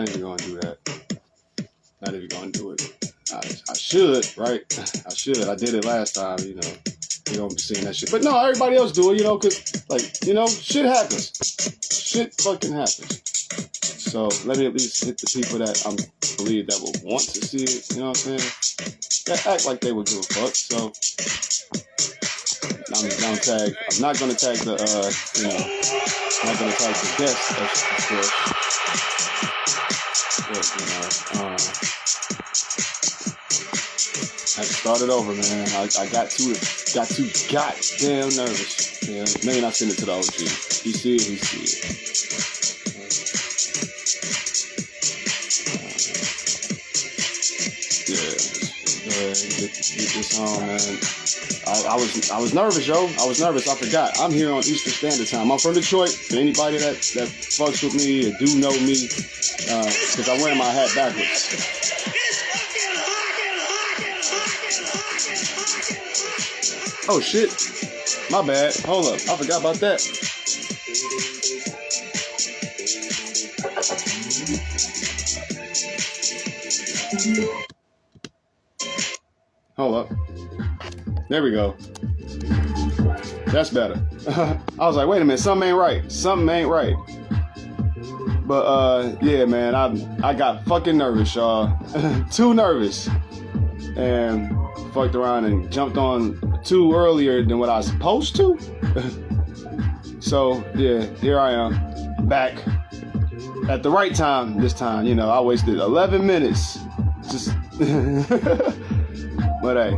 not even gonna do that. Not even gonna do it. I should, right? I should. I did it last time, you know. You don't be seeing that shit. But no, everybody else do it, you know, because, like, you know, shit happens. Shit fucking happens. So let me at least hit the people that I believe that will want to see it, you know what I'm saying? That act like they would give a fuck, so I'm not gonna tag the, you know, I'm not gonna tag the guests, of course. But, you know, I started over, man. I got too goddamn nervous. Yeah, maybe not send it to the OG. He see it. Get this on, man. I was nervous, yo. I was nervous. I forgot. I'm here on Eastern Standard Time. I'm from Detroit. For anybody that fucks with me or do know me, because I'm wearing my hat backwards. Oh shit. My bad. Hold up. I forgot about that. Hold up. There we go. That's better. I was like, wait a minute, something ain't right. But yeah, man, I got fucking nervous, y'all. Too nervous. And fucked around and jumped on too earlier than what I was supposed to. So yeah, here I am, back at the right time this time. You know, I wasted 11 minutes. Just but hey,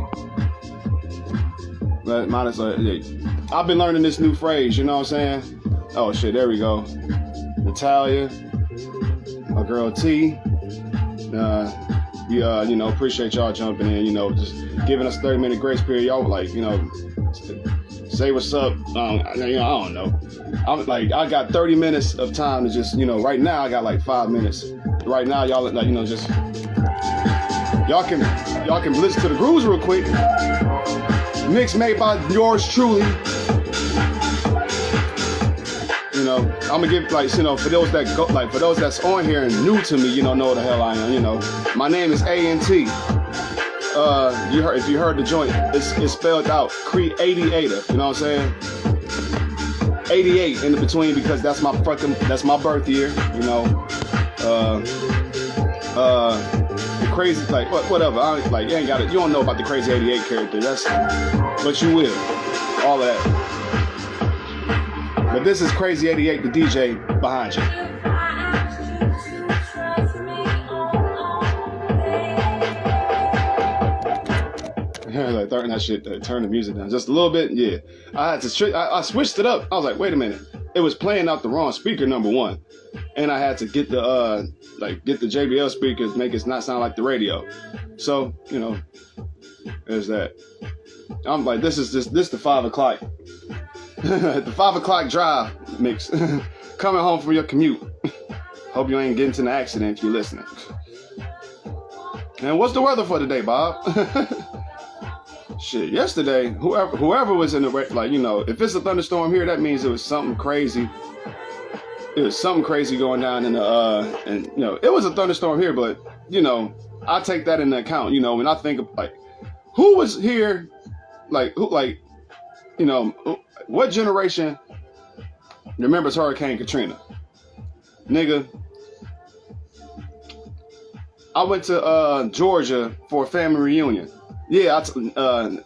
might as well. Yeah. I've been learning this new phrase, you know what I'm saying? Oh shit, there we go. Natalia, my girl T. You know, appreciate y'all jumping in, you know, just giving us 30-minute grace period. Y'all like, you know, say what's up. I don't know. I got 30 minutes of time to just, you know, right now I got like 5 minutes. Right now, y'all like, you know, just y'all can listen to the grooves real quick. Mix made by yours truly. You know, I'm gonna give like, you know, for those that go, like for those that's on here and new to me, you know the hell I am. You know, my name is A-N-T. If you heard the joint, it's spelled out Creator. You know what I'm saying? 88 in the between because that's my birth year. You know, the crazy like whatever. I like you ain't got it. You don't know about the crazy 88 character. But you will. All of that. But this is Crazy 88, the DJ behind you. Like turn that shit, turn the music down just a little bit. Yeah, I switched it up. I was like, wait a minute, it was playing out the wrong speaker, number one, and I had to get the JBL speakers, make it not sound like the radio. So you know, there's that. I'm like, this the 5 o'clock. The 5 o'clock drive mix. Coming home from your commute. Hope you ain't getting into an accident if you're listening. And what's the weather for today, Bob? Shit, yesterday, whoever was in the, like, you know, if it's a thunderstorm here, that means it was something crazy. It was something crazy going down in the, and, you know, it was a thunderstorm here, but, you know, I take that into account, you know, when I think of, like, who was here, like, who, like, you know, what generation remembers Hurricane Katrina? Nigga, I went to Georgia for a family reunion. Yeah,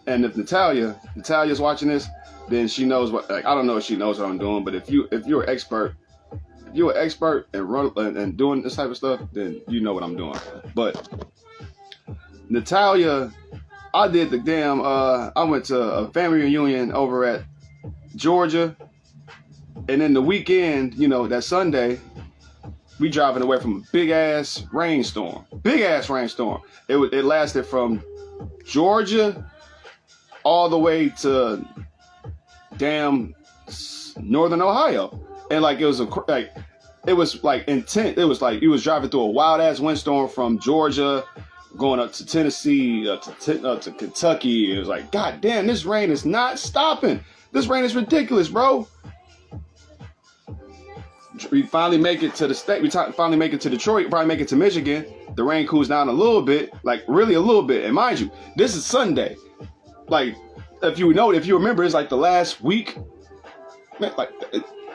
and if Natalia's watching this, then she knows what. Like, I don't know if she knows what I'm doing, but if you're an expert, and doing this type of stuff, then you know what I'm doing. But Natalia, I did the damn. I went to a family reunion over at Georgia, and then the weekend, you know, that Sunday, we driving away from a big ass rainstorm. It lasted from Georgia all the way to damn northern Ohio, and like it was intense. It was like you was driving through a wild ass windstorm from Georgia, going up to Tennessee, to Kentucky. It was like, God damn, this rain is not stopping. This rain is ridiculous, bro. we finally make it to the state. Finally make it to Detroit. Probably make it to Michigan. The rain cools down a little bit, like really a little bit. And mind you, this is Sunday. Like, if you remember, it's like the last week. Like,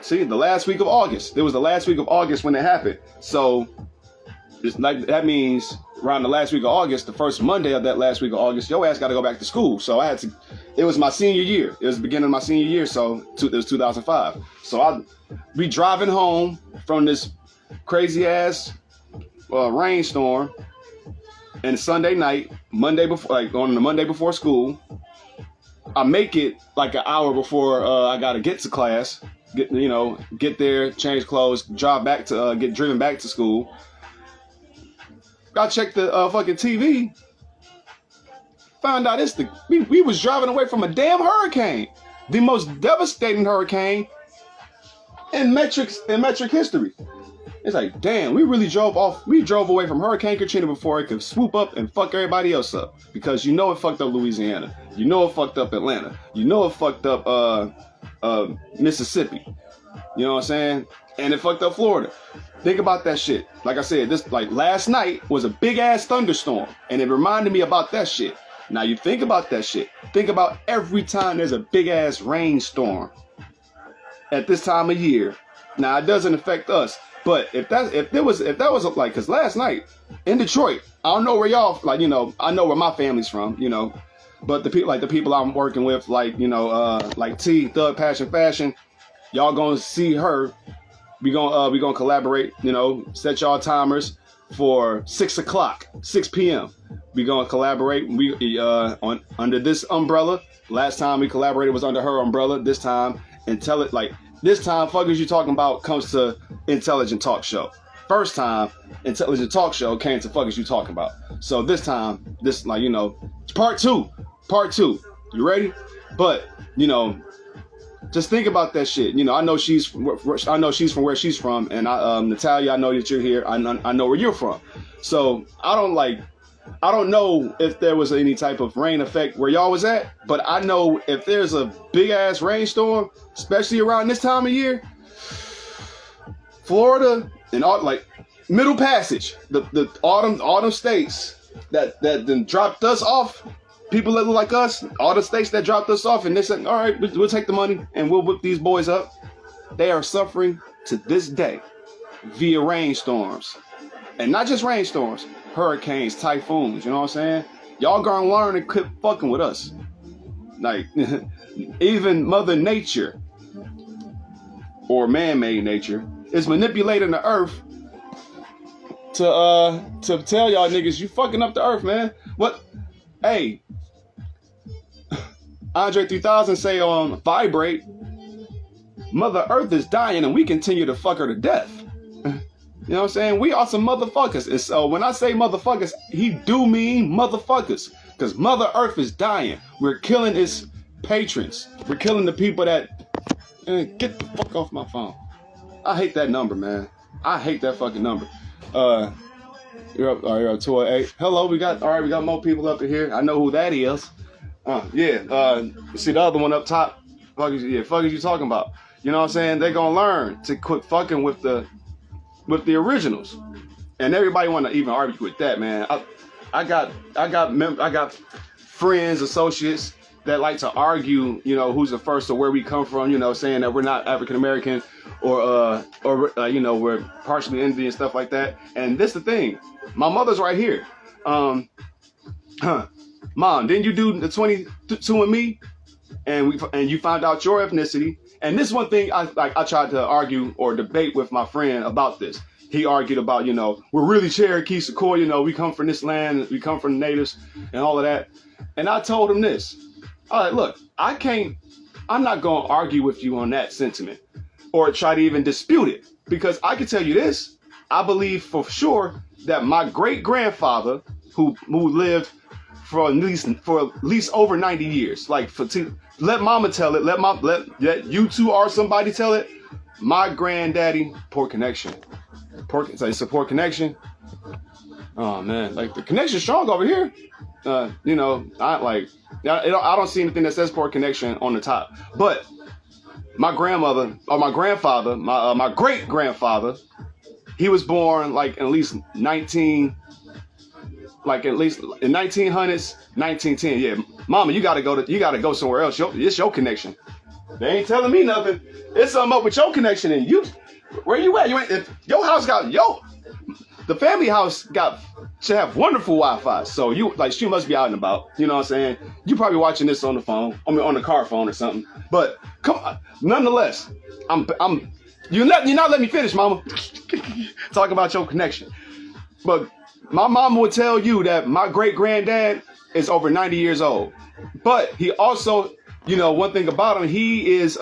see, the last week of August. It was the last week of August when it happened. So it's like that means around the last week of August, the first Monday of that last week of August, your ass got to go back to school. So I had to. It was my senior year. It was the beginning of my senior year. So it was 2005. So I'd be driving home from this crazy ass rainstorm, and Sunday night, Monday before school, I make it like an hour before I gotta get to class. Get there, change clothes, drive back to get driven back to school. I checked the fucking TV. Found out we was driving away from a damn hurricane, the most devastating hurricane in metric history. It's like, damn, we drove away from Hurricane Katrina before it could swoop up and fuck everybody else up. Because it fucked up Louisiana. It fucked up Atlanta. It fucked up Mississippi. You know what I'm saying? And it fucked up Florida. Think about that shit. Like I said, last night was a big ass thunderstorm. And it reminded me about that shit. Now you think about that shit. Think about every time there's a big ass rainstorm at this time of year. Now it doesn't affect us, but if that was like, cause last night in Detroit, I don't know where y'all, like, I know where my family's from, but the people I'm working with, like T, Thug Passion Fashion, y'all gonna see her. We gonna collaborate, set y'all timers for 6 p.m. We gonna collaborate. We under this umbrella. Last time we collaborated was under her umbrella. This time, this time, fuck is you talking about comes to Intelligent Talk Show. First time, Intelligent Talk Show came to fuck is you talking about. So this time, part two. You ready? But just think about that shit. I know she's from where she's from, and Natalia, I know that you're here. I know where you're from. So I don't know if there was any type of rain effect where y'all was at, but I know if there's a big ass rainstorm, especially around this time of year, Florida and all, like Middle Passage, the autumn states that then dropped us off. People that look like us, all the states that dropped us off, and they said, all right, we'll take the money and we'll whip these boys up. They are suffering to this day via rainstorms. And not just rainstorms, hurricanes, typhoons, you know what I'm saying? Y'all gonna learn to quit fucking with us. Like, even Mother Nature, or man-made nature, is manipulating the earth to tell y'all niggas, you fucking up the earth, man. What? Hey, Andre 3000 say on Vibrate, Mother Earth is dying and we continue to fuck her to death. You know what I'm saying? We are some motherfuckers. And so when I say motherfuckers, he do mean motherfuckers. Because Mother Earth is dying. We're killing its patrons. We're killing the people that... get the fuck off my phone. I hate that number, man. I hate that fucking number. You're up 208. Hello, we got more people up in here. I know who that is. See the other one up top? Fuck is you talking about? You know what I'm saying? They're gonna learn to quit fucking with the originals. And everybody want to even argue with that, man. I got friends, associates that like to argue, who's the first or where we come from, saying that we're not African American or we're partially Indian, stuff like that. And this the thing. My mother's right here. Mom, didn't you do the 22andMe? And you found out your ethnicity. And this one thing I tried to argue or debate with my friend about this. He argued about, we're really Cherokee, Sequoia, we come from this land, we come from the natives and all of that. And I told him this. All right, look, I'm not going to argue with you on that sentiment or try to even dispute it, because I can tell you this. I believe for sure that my great grandfather who lived for at least over 90 years, let mama tell it, let you two or somebody tell it. My granddaddy, poor connection. It's a poor connection. Oh man, like the connection's strong over here. I don't see anything that says poor connection on the top. But my grandmother or my grandfather, my great grandfather, he was born like at least in 1900s, 1910. Yeah, mama, you gotta go somewhere else. It's your connection. They ain't telling me nothing. It's something up with your connection and you. Where you at? If your house got the family house should have wonderful Wi-Fi. So she must be out and about. You know what I'm saying? You probably watching this on the phone, on the car phone or something. But come on, nonetheless, you're not letting me finish, mama. Talk about your connection. But my mama would tell you that my great granddad is over 90 years old. But he also, one thing about him, he's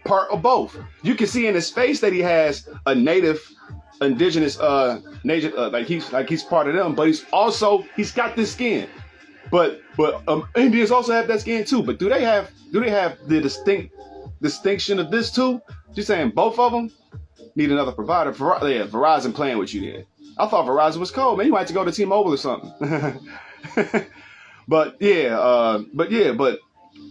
part of both. You can see in his face that he has a indigenous, he's part of them, but he's got this skin. But Indians also have that skin too. But do they have the distinction of this too? You're saying both of them need another provider. Verizon playing with you there. I thought Verizon was cold, man. You might have to go to T-Mobile or something. But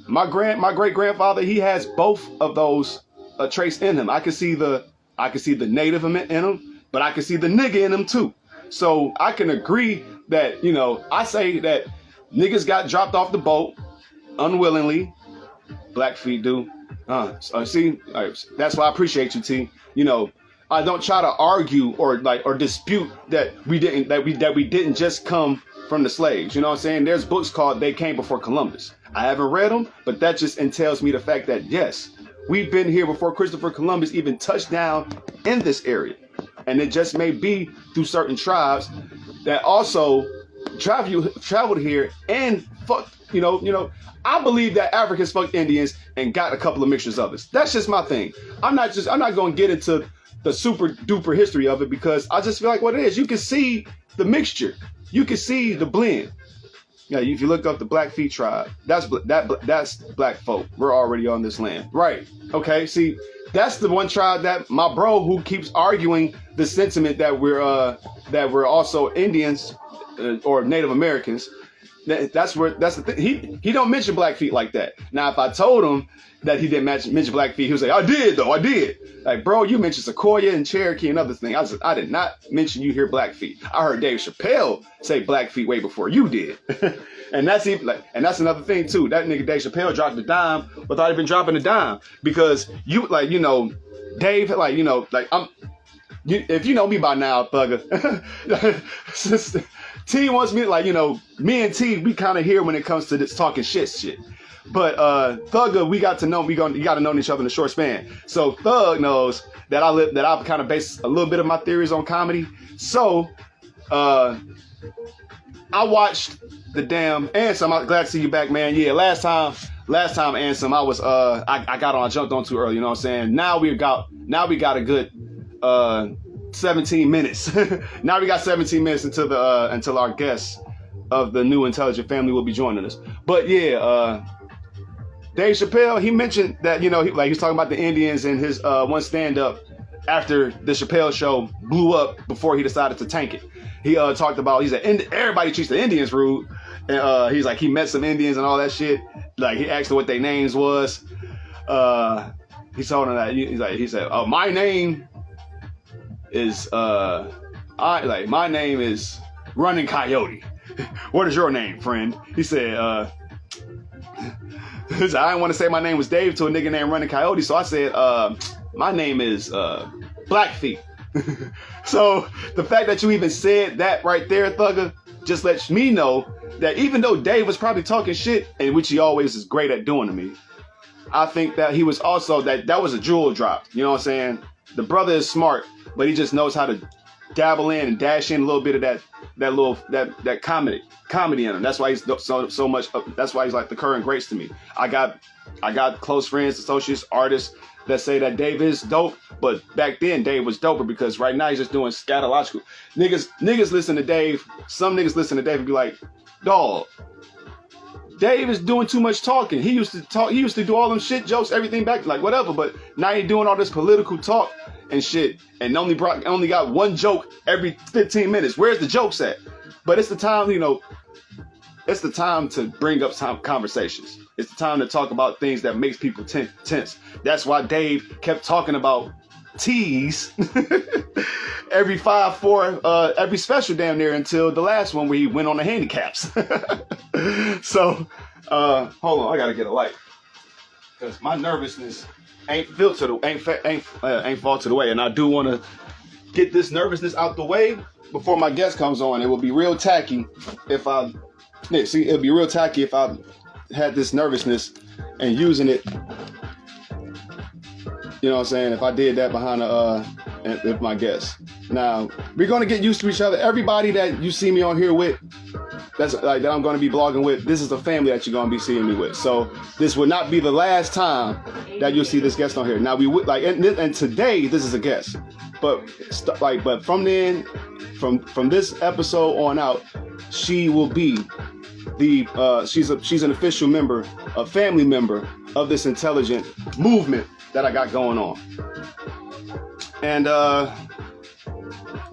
my great grandfather, he has both of those traits in him. I can see the native in him, but I can see the nigga in him too. So I can agree that I say that niggas got dropped off the boat unwillingly. Blackfeet do. See, that's why I appreciate you, T. I don't try to argue or dispute that we didn't just come from the slaves. You know what I'm saying? There's books called They Came Before Columbus. I haven't read them, but that just entails me the fact that yes, we've been here before Christopher Columbus even touched down in this area, and it just may be through certain tribes that also traveled here and fucked. I believe that Africans fucked Indians and got a couple of mixtures of us. That's just my thing. I'm not going to get into the super duper history of it because I just feel like what it is. You can see the mixture. You can see the blend. Yeah, if you look up the Blackfeet tribe, that's black folk. We're already on this land, right? Okay, see, that's the one tribe that my bro who keeps arguing the sentiment that we're also Indians or Native Americans. That's the thing. He don't mention Blackfeet like that. Now, if I told him that he didn't mention Blackfeet, he would say, I did. Like, bro, you mentioned Sequoia and Cherokee and other things. I did not mention you hear Blackfeet. I heard Dave Chappelle say Blackfeet way before you did. And that's another thing too. That nigga Dave Chappelle dropped a dime without even dropping a dime because Dave, if you know me by now, thugger. T wants me me and T, we kind of here when it comes to this talking shit. But Thugger, we got to know each other in a short span. So Thug knows that I've kind of based a little bit of my theories on comedy. So I watched the damn Ansem. I'm glad to see you back, man. Yeah, last time Ansem, I was I jumped on too early. You know what I'm saying? Now we got a good 17 minutes. Now we got 17 minutes until our guests of the new N-Telligent Family will be joining us. But yeah, Dave Chappelle, he mentioned that he was talking about the Indians in his one stand-up after the Chappelle show blew up before he decided to tank it. He talked about, he said everybody treats the Indians rude, and he's like he met some Indians and all that shit. Like he asked them what their names was. He told him that he said, "Oh, my name is my name is Running Coyote. What is your name, friend?" He said, I didn't want to say my name was Dave to a nigga named Running Coyote, so I said, my name is Blackfeet. So the fact that you even said that right there, Thugger, just lets me know that even though Dave was probably talking shit, and which he always is great at doing to me, I think that he was also that was a jewel drop. You know what I'm saying? The brother is smart, but he just knows how to dabble in and dash in a little bit of that comedy in him. That's why he's so much. That's why he's like the current greats to me. I got close friends, associates, artists that say that Dave is dope, but back then Dave was doper because right now he's just doing scatological. Niggas listen to Dave. Some niggas listen to Dave and be like, dog, Dave is doing too much talking. He used to talk. He used to do all them shit jokes, everything back, like whatever. But now he's doing all this political talk and shit, and only got one joke every 15 minutes. Where's the jokes at? But it's the time, it's the time to bring up some conversations. It's the time to talk about things that makes people tense. That's why Dave kept talking about teas every 5-4 every special damn near until the last one where he went on the handicaps. So hold on, I gotta get a light because my nervousness ain't fall to the way, and I do want to get this nervousness out the way before my guest comes on. It will be real tacky if I it'll be real tacky if I had this nervousness and using it. You know what I'm saying? If I did that behind with my guests. Now, we're going to get used to each other. Everybody that you see me on here with, that I'm going to be blogging with, this is the family that you're going to be seeing me with. So this will not be the last time that you'll see this guest on here. Now, we would and today this is a guest. But from this episode on out, she will be she's an official member, a family member of this intelligent movement that I got going on. And all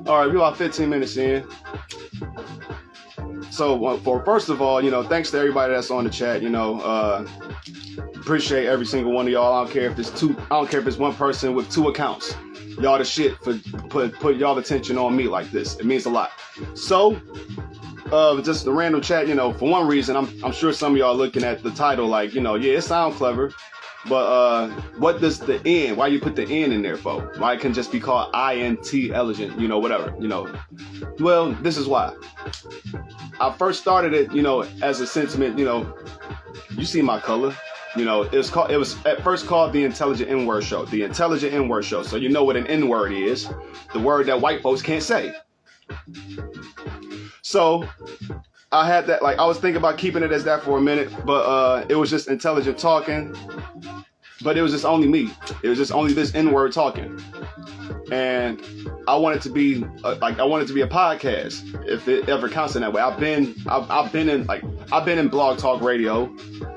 right, we're about 15 minutes in. So first of all, thanks to everybody that's on the chat. Appreciate every single one of y'all. I don't care if it's one person with 2 accounts. Y'all the shit for put y'all attention on me like this. It means a lot. So just the random chat, for one reason, I'm sure some of y'all looking at the title like, yeah, it sounds clever, but what does the N? Why you put the N in there for? Why it can just be called N-Telligent, whatever, Well, this is why. I first started it, as a sentiment, you see my color. It was at first called the N-Telligent N-Word Show. The N-Telligent N-Word Show. So you know what an N-word is. The word that white folks can't say. So I had that, I was thinking about keeping it as that for a minute, but it was just intelligent talking. But it was just only me. It was just only this N-word talking. And I want it to be a podcast, if it ever counts in that way. I've been in Blog Talk Radio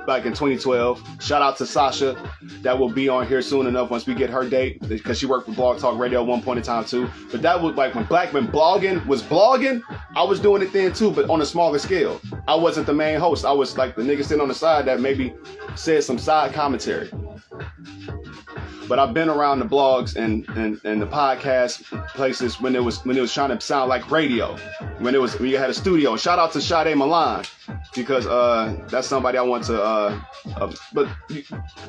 back in 2012. Shout out to Sasha, that will be on here soon enough once we get her date, because she worked for Blog Talk Radio at one point in time too. But that was when blogging was blogging, I was doing it then too, but on a smaller scale. I wasn't the main host. I was like the nigga sitting on the side that maybe said some side commentary. But I've been around the blogs and the podcast places when it was trying to sound like radio, when you had a studio. Shout out to Sade Milan, because that's somebody I want to. But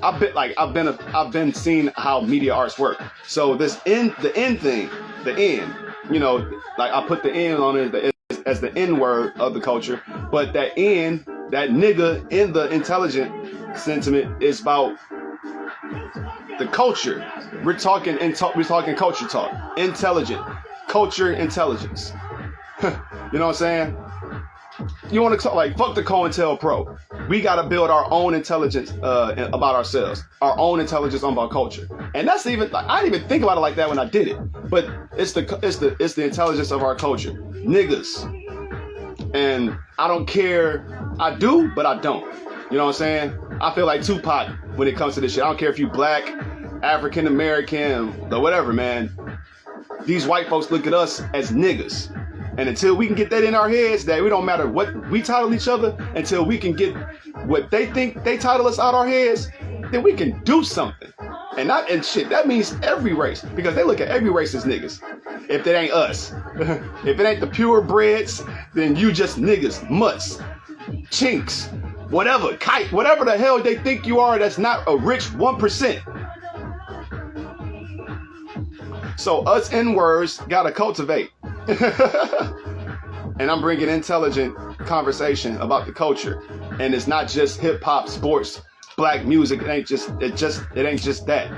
I've been seeing how media arts work. So the N thing, I put the N on it as the N word of the culture, but that N, that nigga in the intelligent sentiment is about the culture. We're talking culture talk. Intelligent. Culture intelligence. You know what I'm saying? You want to talk fuck the COINTELPRO. We got to build our own intelligence about ourselves. Our own intelligence on our culture. And that's even, I didn't even think about it like that when I did it. But it's the intelligence of our culture. Niggas. And I don't care. I do, but I don't. You know what I'm saying? I feel like Tupac when it comes to this shit. I don't care if you black, African American, or whatever, man. These white folks look at us as niggas. And until we can get that in our heads, that we don't matter what we title each other, until we can get what they think they title us out our heads, then we can do something. And shit, that means every race. Because they look at every race as niggas. If it ain't us. If it ain't the purebreds, then you just niggas, mutts, chinks, whatever, kite, whatever the hell they think you are, that's not a rich 1%. So us N-words gotta cultivate. And I'm bringing intelligent conversation about the culture. And it's not just hip hop, sports, black music. It ain't just that.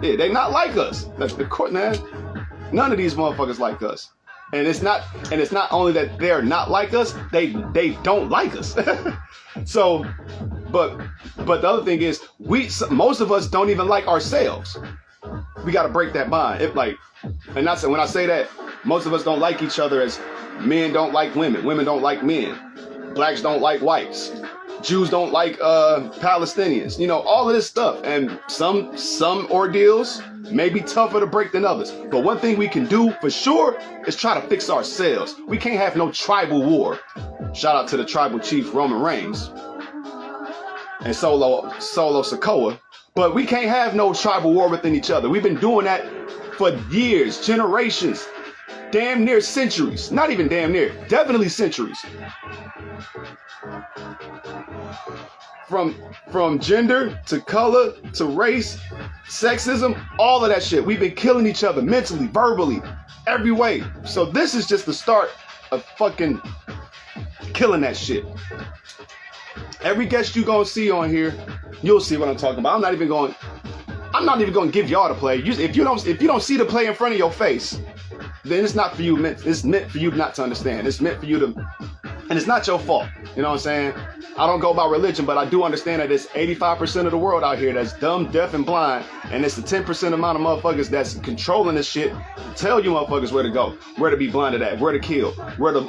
Yeah, they not like us. That's the court, man. None of these motherfuckers like us. And it's not only that they're not like us, they don't like us. So, but the other thing is, most of us don't even like ourselves. We got to break that bond. When I say that, most of us don't like each other as men don't like women, women don't like men, blacks don't like whites, Jews don't like Palestinians. All of this stuff. And some ordeals may be tougher to break than others. But one thing we can do for sure is try to fix ourselves. We can't have no tribal war. Shout out to the tribal chief Roman Reigns. and Solo Sokoa. But we can't have no tribal war within each other. We've been doing that for years, generations, damn near centuries. Not even damn near, definitely centuries. From gender to color to race, sexism, all of that shit. We've been killing each other mentally, verbally, every way. So this is just the start of fucking killing that shit. Every guest you gonna see on here, you'll see what I'm talking about. I'm not even gonna give y'all the play. If you don't see the play in front of your face, then it's not for you. It's meant for you not to understand. It's meant for you to, and it's not your fault. You know what I'm saying? I don't go by religion, but I do understand that it's 85% of the world out here that's dumb, deaf, and blind, and it's the 10% amount of motherfuckers that's controlling this shit to tell you motherfuckers where to go, where to be blinded at, where to kill, where to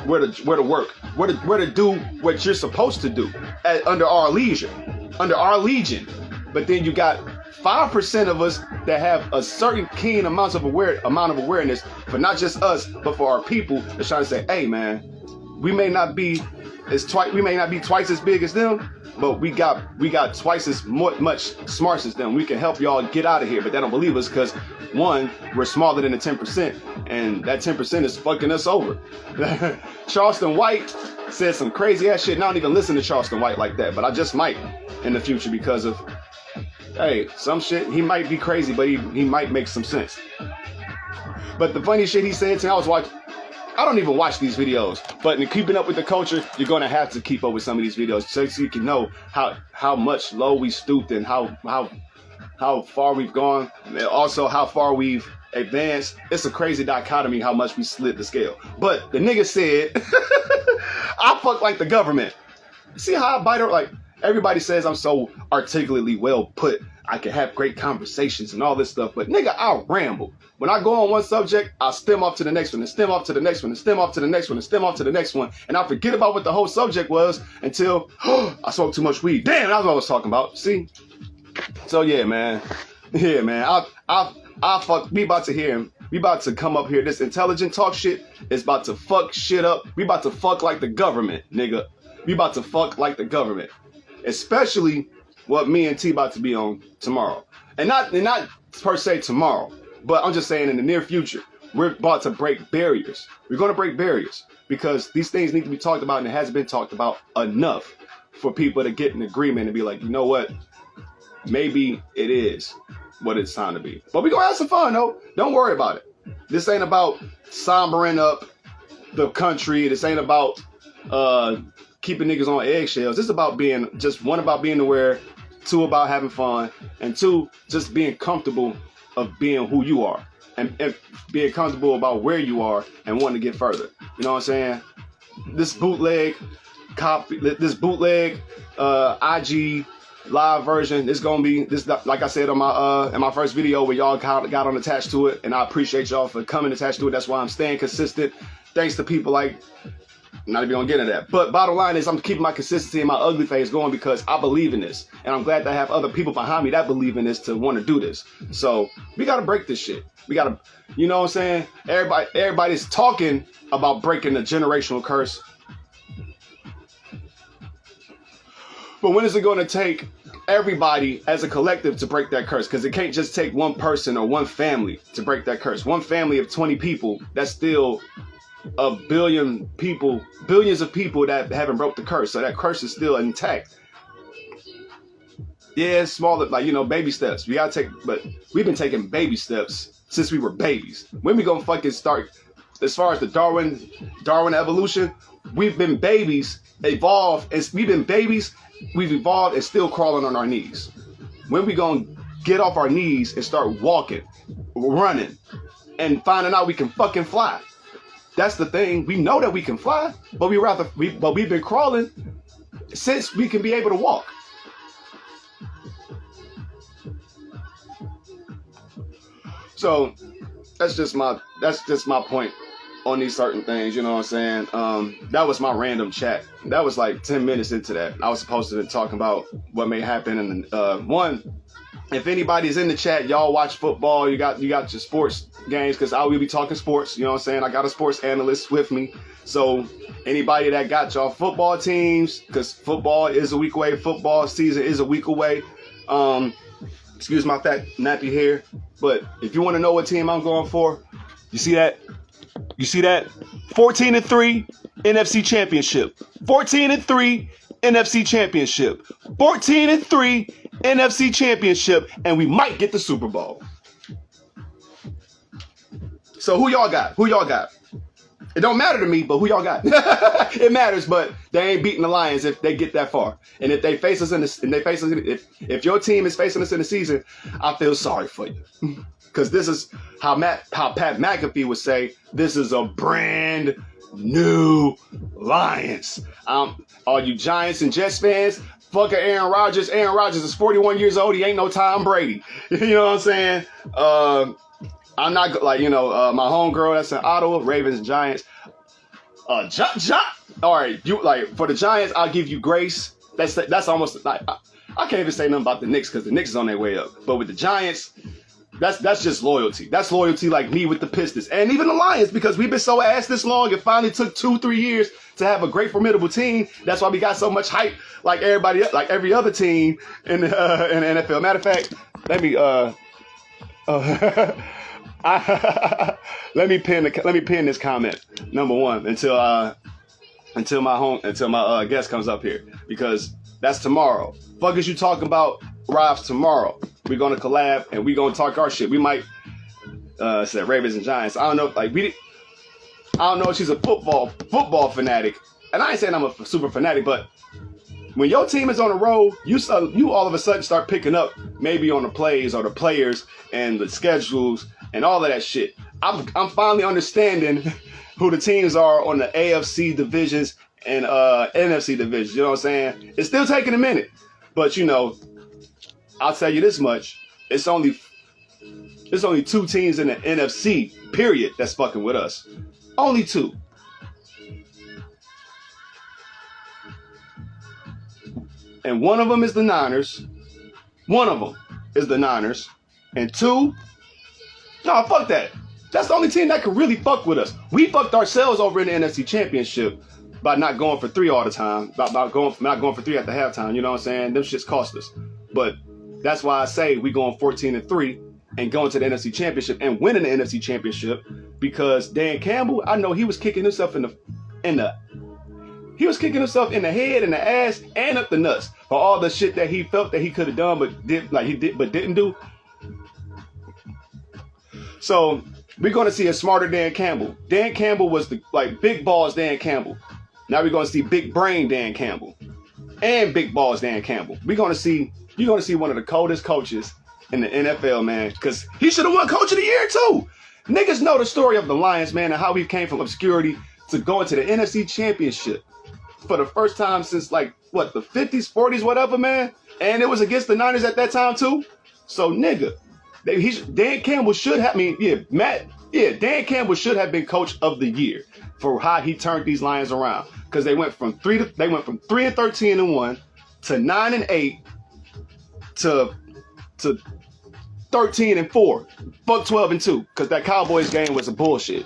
work, where to do what you're supposed to do under our legion. But then you got 5% of us that have a certain keen amount of awareness for not just us, but for our people that's trying to say, hey man, we may not be twice as big as them, but we got twice as much smarts as them. We can help y'all get out of here, but they don't believe us because one, we're smaller than the 10%, and that 10% is fucking us over. Charleston White said some crazy ass shit, and I don't even listen to Charleston White like that, but I just might in the future because of, hey, some shit, he might be crazy, but he might make some sense. But the funny shit he said to me, I don't even watch these videos, but in keeping up with the culture, you're gonna have to keep up with some of these videos so you can know how much low we stooped and how far we've gone, and also how far we've advanced. It's a crazy dichotomy how much we slid the scale. But the nigga said, I fuck like the government. See how I bite her? Like, everybody says I'm so articulately well put. I can have great conversations and all this stuff, but nigga, I'll ramble. When I go on one subject, I'll stem off to the next one, and stem off to the next one, and stem off to the next one, and stem off to the next one, and I forget about what the whole subject was until I smoked too much weed. Damn, that's what I was talking about. See? So yeah, man. Yeah, man. I fuck. We about to hear him. We about to come up here. This intelligent talk shit is about to fuck shit up. We about to fuck like the government, nigga. We about to fuck like the government, especially what me and T about to be on tomorrow, and not per se tomorrow. But I'm just saying in the near future, we're about to break barriers. We're going to break barriers because these things need to be talked about, and it hasn't been talked about enough for people to get an agreement and be like, you know what? Maybe it is what it's time to be. But we're going to have some fun, though. Don't worry about it. This ain't about sombering up the country. This ain't about keeping niggas on eggshells. This is about being, just one, about being aware, two, about having fun, and two, just being comfortable of being who you are, and being comfortable about where you are and wanting to get further. You know what I'm saying? This bootleg IG live version is gonna be this, like I said on my in my first video where y'all got on attached to it, and I appreciate y'all for coming attached to it. That's why I'm staying consistent. Thanks to people like, not even gonna get into that. But bottom line is I'm keeping my consistency and my ugly face going because I believe in this. And I'm glad to have other people behind me that believe in this to want to do this. So we gotta break this shit. We gotta, you know what I'm saying? Everybody's talking about breaking the generational curse. But when is it gonna take everybody as a collective to break that curse? Because it can't just take one person or one family to break that curse. One family of 20 people, that's still a billion people, billions of people that haven't broke the curse. So that curse is still intact. Yeah, it's smaller, like, you know, baby steps. We gotta take, but we've been taking baby steps since we were babies. When we gonna fucking start, as far as the Darwin evolution, we've been babies, evolved, and we've been babies, we've evolved and still crawling on our knees. When we gonna get off our knees and start walking, running, and finding out we can fucking fly? That's the thing. We know that we can fly, but we've been crawling since we can be able to walk. So that's just my point on these certain things. You know what I'm saying? That was my random chat. That was like 10 minutes into that. I was supposed to be talking about what may happen, and one, if anybody's in the chat, y'all watch football. You got your sports games because I will be talking sports. You know what I'm saying? I got a sports analyst with me. So anybody that got y'all football teams, because football is a week away. Football season is a week away. Excuse my fat nappy hair. But if you want to know what team I'm going for, you see that? You see that? 14-3 NFC Championship. 14-3 NFC Championship. 14-3 NFC Championship. And we might get the Super Bowl. So who y'all got? Who y'all got? It don't matter to me, but who y'all got? It matters, but they ain't beating the Lions if they get that far. And if they face us if your team is facing us in the season, I feel sorry for you. Because this is how Pat McAfee would say, this is a brand new Lions. All you Giants and Jets fans, fuck Aaron Rodgers. Aaron Rodgers is 41 years old. He ain't no Tom Brady. You know what I'm saying? I'm not my homegirl that's in Ottawa, Ravens and Giants. All right, for the Giants, I'll give you grace. That's almost like I can't even say nothing about the Knicks because the Knicks is on their way up. But with the Giants, that's just loyalty. That's loyalty like me with the Pistons and even the Lions because we've been so ass this long. It finally took 2-3 years to have a great formidable team. That's why we got so much hype like every other team in the NFL. Matter of fact, let me let me pin this comment number one until my guest comes up here because that's tomorrow. Fuck is you talking about? Arrives tomorrow. We're gonna collab and we're gonna talk our shit. We might say Ravens and Giants. I don't know. I don't know if she's a football fanatic, and I ain't saying I'm a super fanatic, but when your team is on the road, you all of a sudden start picking up maybe on the plays or the players and the schedules and all of that shit. I'm finally understanding who the teams are on the AFC divisions and NFC divisions. You know what I'm saying? It's still taking a minute, but I'll tell you this much: it's only 2 teams in the NFC period that's fucking with us. Only 2. And one of them is the Niners. One of them is the Niners. And 2, no, fuck that. That's the only team that can really fuck with us. We fucked ourselves over in the NFC Championship by not going for 3 all the time. By not going for 3 at the halftime. You know what I'm saying? Them shits cost us. But that's why I say we going 14-3 and going to the NFC Championship and winning the NFC Championship because Dan Campbell, I know he was kicking himself in the head and the ass and up the nuts for all the shit that he felt that he could have done but didn't do. So we're gonna see a smarter Dan Campbell. Dan Campbell was the big balls Dan Campbell. Now we're gonna see big brain Dan Campbell and big balls Dan Campbell. You're gonna see one of the coldest coaches in the NFL, man, because he should have won Coach of the Year too. Niggas know the story of the Lions, man, and how we came from obscurity to going to the NFC Championship for the first time since the 50s, 40s, whatever, man. And it was against the Niners at that time too. So nigga, Dan Campbell should have. Dan Campbell should have been Coach of the Year for how he turned these Lions around because they went from 3-13-1 to 9-8 to 13-4. Fuck 12-2 because that Cowboys game was a bullshit.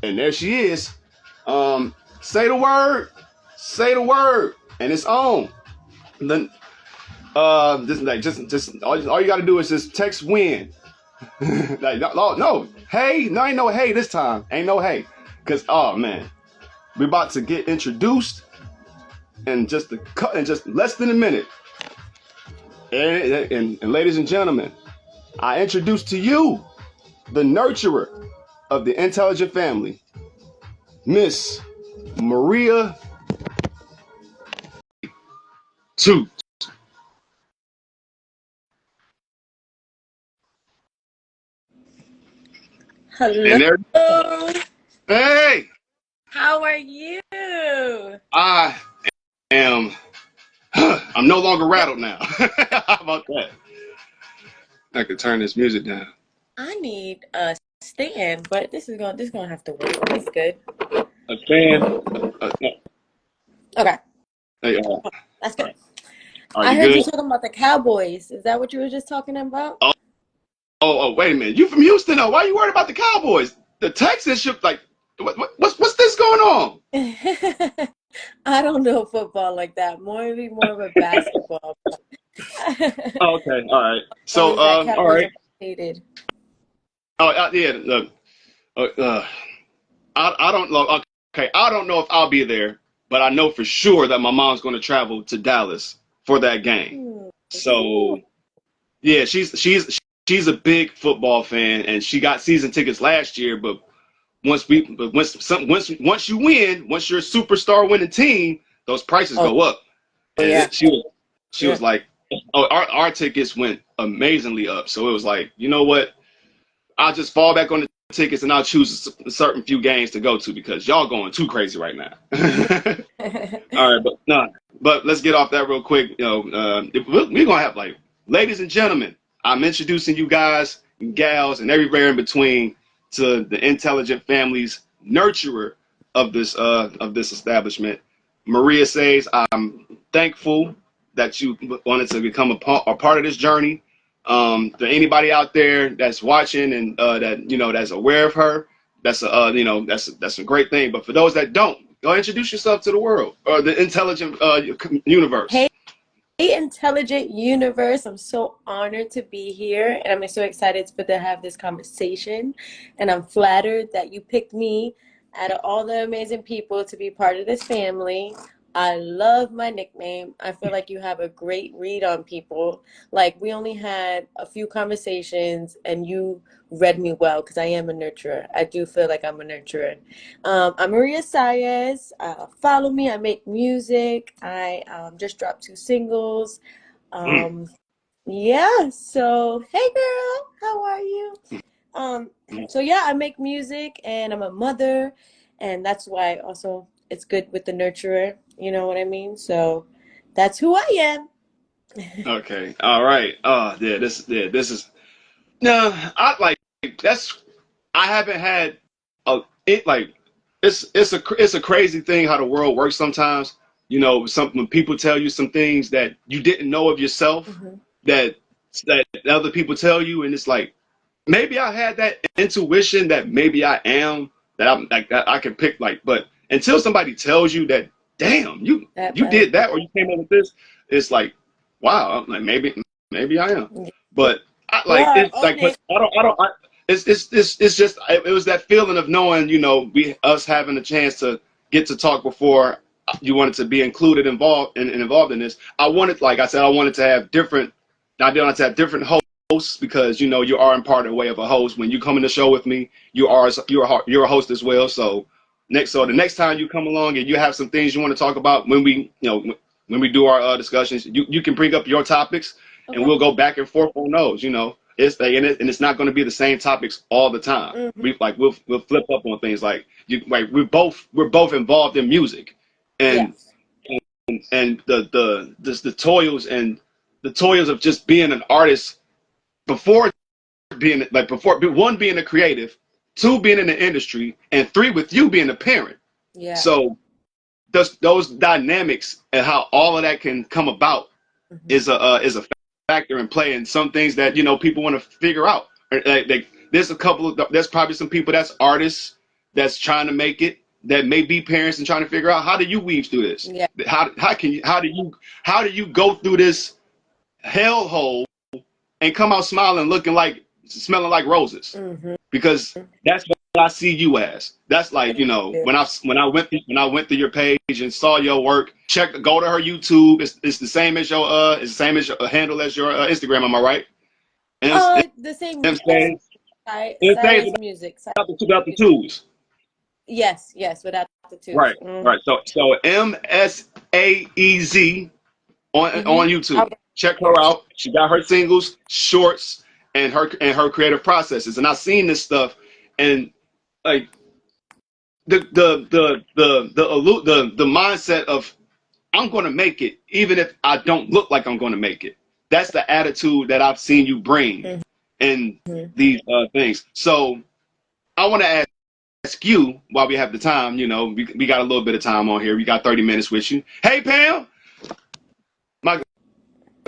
And there she is. Say the word, and it's on. Then, just all you gotta do is just text win. No, hey, no, ain't no hey this time. Ain't no hey, cause oh man, we're about to get introduced, in just less than a minute. And ladies and gentlemen, I introduce to you the nurturer of the N-Telligent Family, Miss Maria Two. Hello. Hey. How are you? I am. I'm no longer rattled now. How about that? I could turn this music down. I need a stand, but this is gonna have to wait. It's good. A stand. Okay. Hey, That's good. Are I you heard you good? talking about the Cowboys. Is that what you were just talking about? Oh, oh, wait a minute. You from Houston? Though? Why are you worried about the Cowboys? The Texans should like. What's this going on? I don't know football like that. More of a basketball. Oh, okay, all right. So, Always that all Cowboys right. are hated. Oh, yeah. Look, uh, uh, I don't know. Okay, I don't know if I'll be there, but I know for sure that my mom's going to travel to Dallas for that game. Ooh. So yeah, she's a big football fan, and she got season tickets last year. But once you win, once you're a superstar winning team, those prices Oh go up. And yeah. she Yeah. was like, oh, our tickets went amazingly up. So it was like, you know what? I'll just fall back on the tickets and I'll choose a certain few games to go to because y'all going too crazy right now. All right, but no, but let's get off that real quick. We're gonna have like, ladies and gentlemen, I'm introducing you guys, and gals, and everywhere in between to the N-Telligent Family's nurturer of this establishment. Maria Saez, I'm thankful that you wanted to become a part of this journey. To anybody out there that's watching and that that's aware of her, that's a great thing. But for those that don't, go introduce yourself to the world or the intelligent universe. Hey, Intelligent Universe. I'm so honored to be here, and I'm so excited to have this conversation. And I'm flattered that you picked me out of all the amazing people to be part of this family. I love my nickname. I feel like you have a great read on people. Like, we only had a few conversations, and you read me well because I am a nurturer. I do feel like I'm a nurturer. I'm Maria Saez. Follow me. I make music. I just dropped 2 singles. Mm, Um, yeah. So, hey, girl, how are you? Um, mm. so yeah, I make music and I'm a mother, and that's why also it's good with the nurturer. You know what I mean? So that's who I am. Okay, all right. This is no. I like that's. I haven't had a it like it's a crazy thing how the world works sometimes. When people tell you some things that you didn't know of yourself Hmm. that that other people tell you, and it's like maybe I had that intuition that maybe I am that I'm like that I can pick like, but until somebody tells you that, damn, That you part. did that or you came up with this, it's like, wow, I'm like maybe I am, but I You like are it's on like, but it. it's just it was that feeling of knowing, we us having a chance to get to talk before you wanted to be included involved in this. I wanted, like I said, I wanted to have different. I wanted to have different hosts because you are in part of way of a host. When you come in the show with me, you're a host as well. So the next time you come along and you have some things you want to talk about when we do our discussions, you can bring up your topics and Okay. we'll go back and forth on those. It's not going to be the same topics all the time. Hmm. We'll flip up on things like we're both involved in music, and Yes. and the toils and the toils of just being an artist before before one being a creative, two being in the industry, and three with you being a parent. Yeah. So those dynamics and how all of that can come about Hmm. is a factor in play, and some things that people want to figure out. There's probably some people that's artists that's trying to make it, that may be parents and trying to figure out how do you weave through this. Yeah. How do you go through this hellhole and come out smelling like roses, Hmm. because that's what I see you as. That's like, Thank you. when I went through your page and saw your work. Go to her YouTube. It's the same as your handle as your Instagram. Am I right? M The same. M Yes. Saez. M Saez Saez music. without the Music. twos. Yes. Yes. Without the twos. Right. Right. So MSAEZ Mm-hmm. on YouTube. Check her out. She got her singles, shorts, and her creative processes. And I've seen this stuff, and like the mindset of I'm going to make it, even if I don't look like I'm going to make it. That's the attitude that I've seen you bring in Hmm. these things. So I want to ask you, while we have the time, we got a little bit of time on here. We got 30 minutes with you. Hey, Pam, my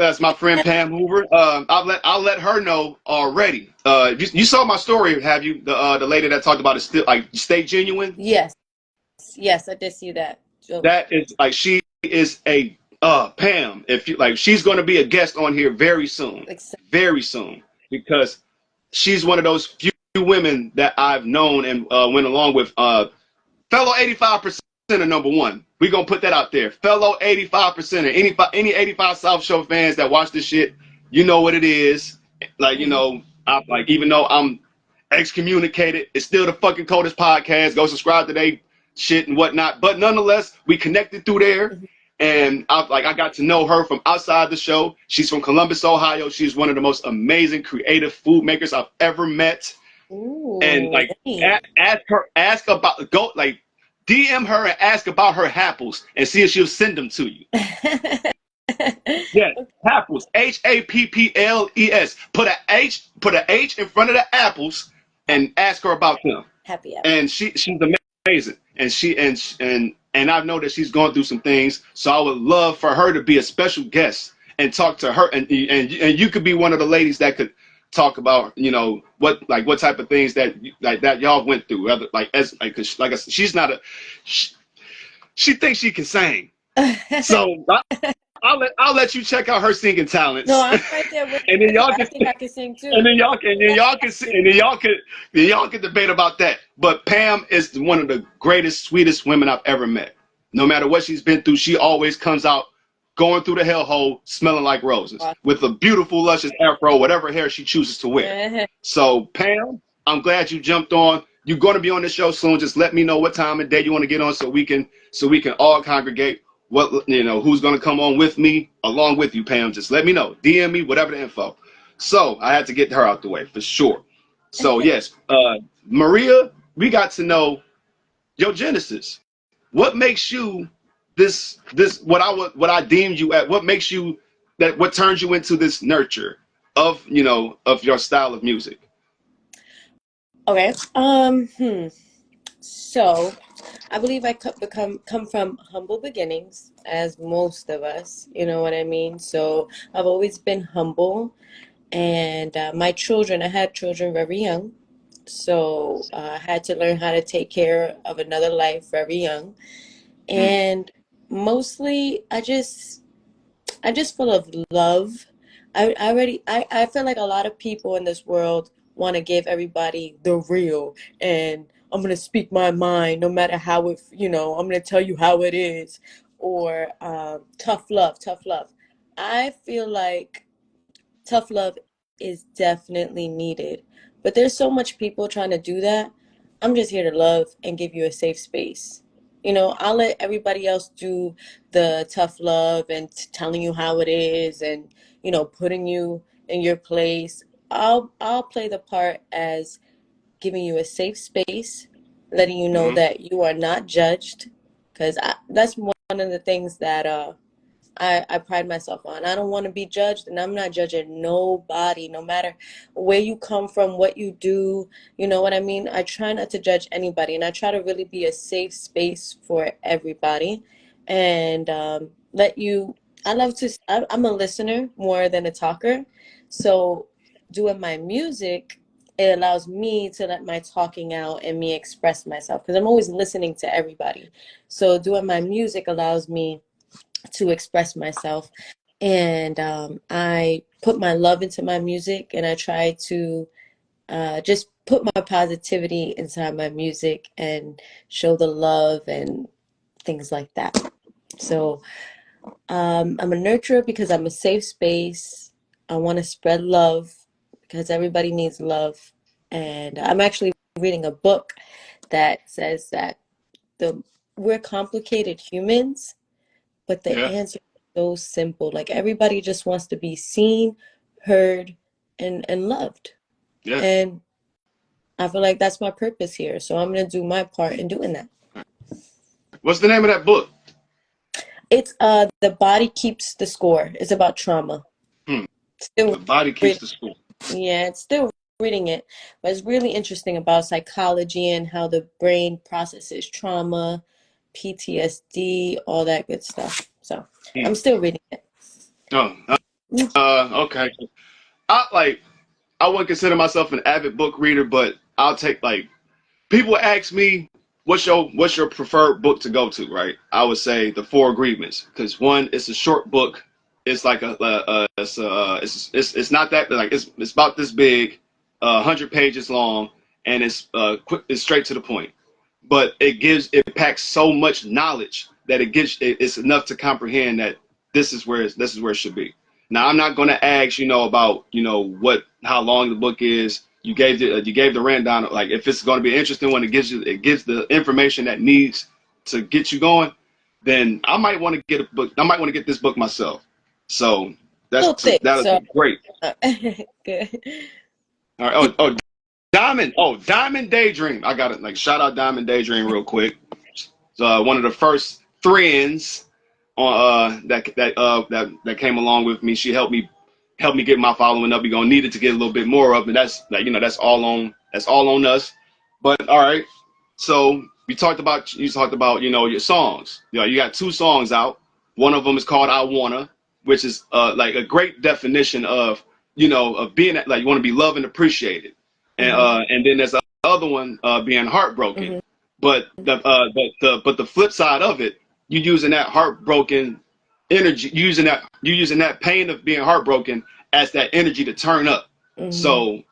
That's my friend Pam Hoover. I'll let her know already. You saw my story, have you? The lady that talked about it, still like stay genuine. Yes, yes, I did see that. So That is like she is a Pam. If you like, she's going to be a guest on here excited. very soon, because she's one of those few women that I've known and went along with. Fellow 85% of number one. We gonna put that out there. Fellow 85% of any 85 South Show fans that watch this shit, you know what it is. Like, I like, even though I'm excommunicated, it's still the fucking coldest podcast. Go subscribe to they shit and whatnot. But nonetheless, we connected through there. And I got to know her from outside the show. She's from Columbus, Ohio. She's one of the most amazing creative food makers I've ever met. And Ooh, like ask about go like DM her and ask about her happles and see if she'll send them to you. Yeah, happles. HAPPLES. Put a H in front of the apples and ask her about them. happy hour. And she's amazing. And I know that she's going through some things. So I would love for her to be a special guest and talk to her. And you could be one of the ladies that could talk about what type of things that that y'all went through. Rather cause like I said, she's not she thinks she can sing. So I'll let you check out her singing talents. No, I'm right there with and then you. y'all I can think I can sing too. and then y'all can debate about that. But Pam is one of the greatest, sweetest women I've ever met. No matter what she's been through, she always comes out going through the hellhole smelling like roses with a beautiful, luscious afro, whatever hair she chooses to wear. So Pam, I'm glad you jumped on. You're going to be on the show soon. Just let me know what time and day you want to get on so we can all congregate. Who's going to come on with me along with you, Pam. Just let me know. DM me, whatever the info. So I had to get her out the way for sure. So yes, Maria, we got to know your genesis. What makes you this what I deemed you at? What makes you that? What turns you into this nurture of of your style of music? Okay. So I believe I come from humble beginnings, as most of us, you know what I mean? So I've always been humble, and I had children very young, so I had to learn how to take care of another life very young, Mm. and mostly I just full of love. I feel like a lot of people in this world want to give everybody the real, and I'm gonna speak my mind no matter how I'm gonna tell you how it is, or tough love, tough love. I feel like tough love is definitely needed, but there's so much people trying to do that. I'm just here to love and give you a safe space. I'll let everybody else do the tough love and telling you how it is, and putting you in your place. I'll play the part as giving you a safe space, letting you know Hmm. that you are not judged, because that's one of the things that I pride myself on. I don't want to be judged, and I'm not judging nobody, no matter where you come from, what you do. You know what I mean? I try not to judge anybody, and I try to really be a safe space for everybody. And let you, I'm a listener more than a talker. So doing my music, it allows me to let my talking out and me express myself, because I'm always listening to everybody. So doing my music allows me to express myself. And I put my love into my music, and I try to just put my positivity inside my music and show the love and things like that. So I'm a nurturer because I'm a safe space. I want to spread love because everybody needs love. And I'm actually reading a book that says that the we're complicated humans, but the Yeah. answer is so simple. Like everybody just wants to be seen, heard, and loved. Yeah. And I feel like that's my purpose here. So I'm gonna do my part in doing that. What's the name of that book? It's The Body Keeps the Score. It's about trauma. Hmm. Still The body keeps reading. the score. Yeah, it's still reading it, but it's really interesting about psychology and how the brain processes trauma, PTSD, all that good stuff. So Hmm. I'm still reading it. Oh, Okay. I like. I wouldn't consider myself an avid book reader, but I'll take like people ask me what's your preferred book to go to, right? I would say The Four Agreements because one, it's a short book. It's like it's not that like it's about this big, 100 pages long, and it's quick, it's straight to the point. But it packs so much knowledge that it's enough to comprehend that this is where it should be. Now I'm not going to ask about what how long the book is. You gave the rundown. Like if it's going to be an interesting one, it gives the information that needs to get you going. Then I might want to get a book. I might want to get this book myself. So Little thick, that so is great. good. All right. Diamond. Oh, Diamond Daydream. I got it. Like shout out Diamond Daydream real quick. So one of the first friends on that came along with me. She helped me get my following up. We're gonna need it to get a little bit more up, and that's like that's all on us. But all right, so you talked about your songs. You got two songs out. One of them is called I Wanna, which is like a great definition of of being like you want to be loved and appreciated, and then there's the other one being Heartbroken. Hmm. But the flip side of it, you using that heartbroken energy, you using that pain of being heartbroken as that energy to turn up. Hmm. So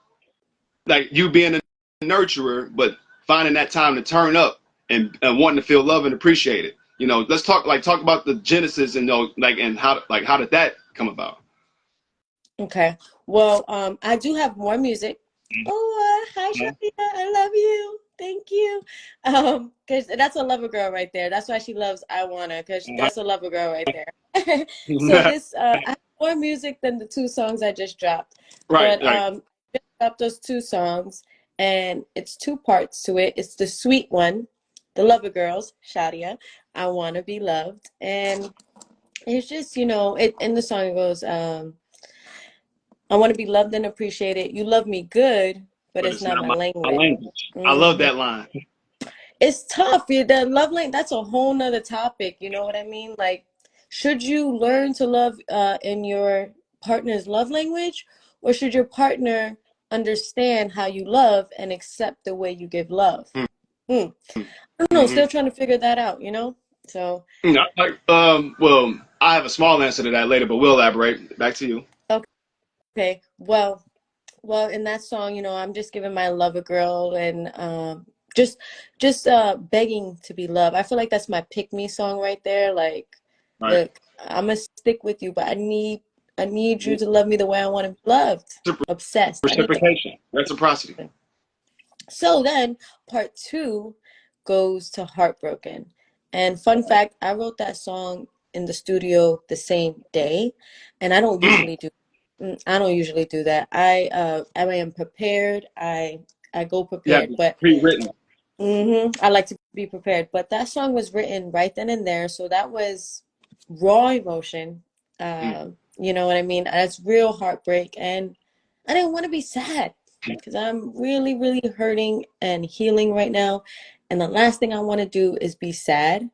like you being a nurturer, but finding that time to turn up and wanting to feel love and appreciated. Let's talk about the genesis and and how did that come about? Okay. Well, I do have more music. Oh, hi, Shalia. I love you. Thank you. Because that's a lover girl right there. That's why she loves I Wanna, because that's a lover girl right there. So this, I have more music than the two songs I just dropped, Right, but right. I just dropped those two songs, and it's two parts to it. It's the sweet one, the lover girls, Shadia, I Wanna Be Loved, and it's just it in the song it goes, I want to be loved and appreciated. You love me good, but But it's it's not not my my language. language. I love Hmm. that line. It's tough. The love language, that's a whole nother topic. You know what I mean? Like, should you learn to love in your partner's love language, or should your partner understand how you love and accept the way you give love? Hmm. I don't know. Mm-hmm. Still trying to figure that out, So, Well, I have a small answer to that later, but we'll elaborate. Back to you. okay. Well, in that song, I'm just giving my love a girl and just begging to be loved. I feel like that's my pick me song right there. Like, Right. look, I'm gonna stick with you, but I need you to love me the way I want to be loved. Obsessed. I need Reciprocation, reciprocity. that. So then part two goes to Heartbroken. And fun fact, I wrote that song in the studio the same day, and I don't usually do that. I am prepared. I go You have prepared, it but pre-written. I like to be prepared. But that song was written right then and there, so that was raw emotion. Mm. You know what I mean? That's real heartbreak, and I didn't want to be sad because I'm really, really hurting and healing right now. And the last thing I want to do is be sad.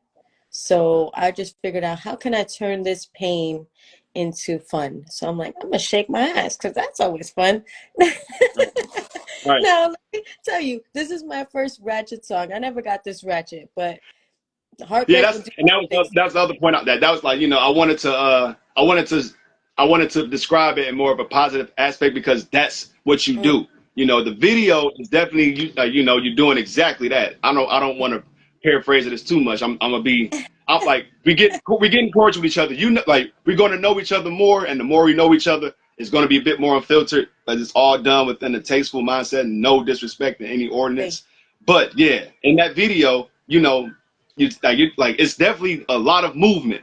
So I just figured out how can I turn this pain into fun. So I'm like, I'm gonna shake my ass because that's always fun. Right. Right. Now, let me tell you, this is my first ratchet song. I never got this ratchet, but Yeah, heartbreak will do things. that was the other point out that was like I wanted to describe it in more of a positive aspect because that's what you Mm, do. The video is definitely you're doing exactly that. I don't want to paraphrase it too much. I'm gonna be I'm like we getting cordial with each other. Like we're gonna know each other more, and the more we know each other, it's gonna be a bit more unfiltered. But it's all done within a tasteful mindset, and no disrespect to any thank ordinance. But yeah, in that video, like it's definitely a lot of movement,